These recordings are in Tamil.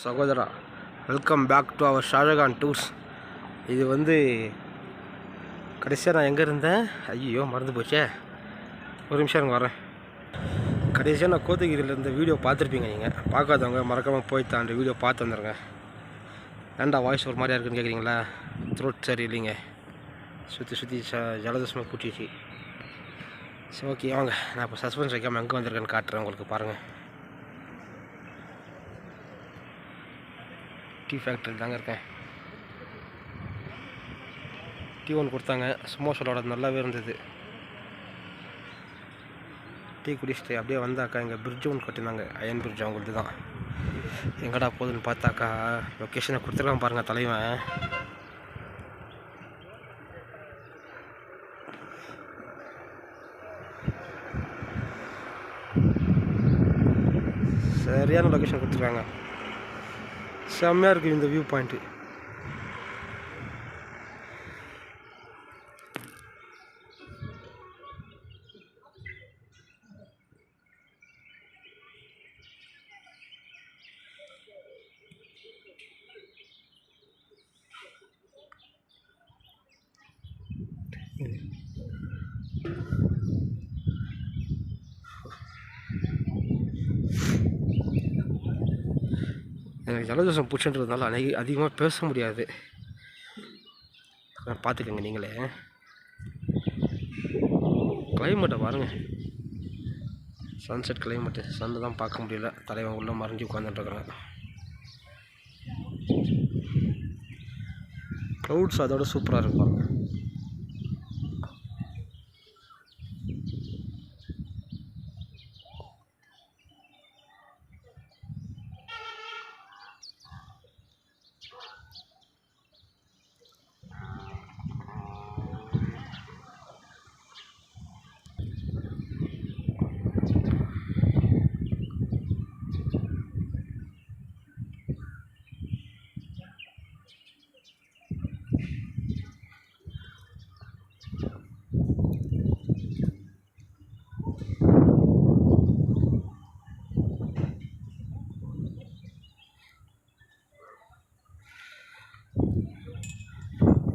சகோதரா, welcome back to our Shahjahan tours. இது கடைசியாக நான் எங்கே இருந்தேன்? ஐயோ மறந்து போச்சே, ஒரு நிமிஷம் எனக்கு வரேன். கடைசியாக நான் கோத்தகிரியில் இருந்த வீடியோ பார்த்துருப்பீங்க. நீங்கள் பார்க்காதவங்க மறக்காமல் போய் தாண்டி வீடியோ பார்த்து வந்துடுங்க. ஏன்டா வாய்ஸ் ஒரு மாதிரியா இருக்குன்னு கேட்குறீங்களா? த்ரோட் சரி இல்லைங்க, சுற்றி ஜலதோஷமாக பூட்டிச்சு. சரி ஓகே வாங்க, நான் இப்போ சஸ்பென்ஸ் வைக்காமல் எங்கே வந்திருக்கேன்னு காட்டுறேன் உங்களுக்கு. பாருங்கள், டீ ஃபேக்ட்ரி தாங்க இருக்கேன். டீ ஒன்று கொடுத்தாங்க, சுமோசலோட நல்லாவே இருந்தது. டீ குடிச்சிட்டு அப்படியே வந்தாக்கா இங்கே பிரிட்ஜ் ஒன்று கட்டினாங்க, அயன் பிரிட்ஜ். அவங்களுக்கு தான் எங்கடா போகுதுன்னு பார்த்தாக்கா லொக்கேஷனை கொடுத்துருக்கான் பாருங்கள் தலைவன். சரியான லொக்கேஷன் கொடுத்துருக்காங்க, செம்மையாக இருக்குது இந்த வியூ பாயிண்ட்டு. எனக்கு ஜலதோஷம் பிடிச்சுன்றதுனால அதிகமாக பேச முடியாது, பார்த்துக்கோங்க நீங்களே. கிளைமேட்டை பாருங்கள், சன்செட் கிளைமேட்டு. சன்னு தான் பார்க்க முடியல, தலைவன் உள்ளே மறைஞ்சி உட்காந்துட்டுருக்குறேன். க்ளவுட்ஸ் அதோட சூப்பராக இருக்கும்.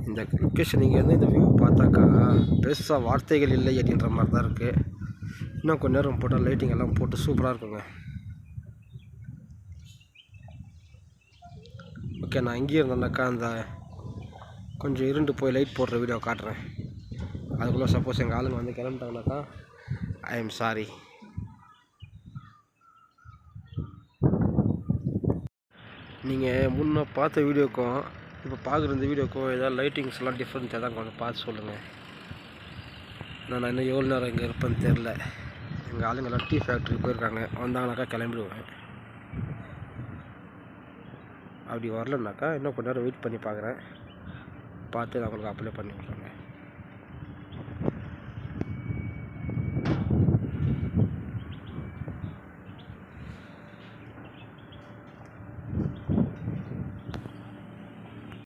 இந்த லொக்கேஷன் இங்கேருந்து இந்த வியூ பார்த்தாக்கா பெருசாக வார்த்தைகள் இல்லை அப்படின்ற மாதிரி தான் இருக்குது. இன்னும் கொஞ்சம் நேரம் போட்டால் லைட்டிங் எல்லாம் போட்டு சூப்பராக இருக்குங்க. ஓகே, நான் இங்கேயே இருந்தேன்னாக்கா அந்த கொஞ்சம் இருண்டு போய் லைட் போடுற வீடியோ காட்டுறேன். அதுக்குள்ளே சப்போஸ் எங்கள் ஆளுங்க கிளம்பிட்டாங்கனாக்கா ஐ எம் சாரி. நீங்கள் முன்னே பார்த்த வீடியோக்கும் இப்போ பார்க்குற இந்த வீடியோக்கும் ஏதாவது லைட்டிங்ஸ் எல்லாம் டிஃப்ரெண்ட் எதாவது கொஞ்சம் பார்த்து சொல்லுங்கள். நான் இன்னும் எவ்வளோ நேரம் இங்கே இருப்பேன்னு தெரில. எங்கள் ஆளுங்கெல்லாம் டீ ஃபேக்ட்ரி போயிருக்காங்க, வந்தாங்கனாக்கா கிளம்பிடுவேன். அப்படி வரலனாக்கா இன்னும் கொஞ்ச நேரம் வெயிட் பண்ணி பார்க்குறேன், பார்த்து நான் உங்களுக்கு அப்ளை பண்ணி விட்றேன்.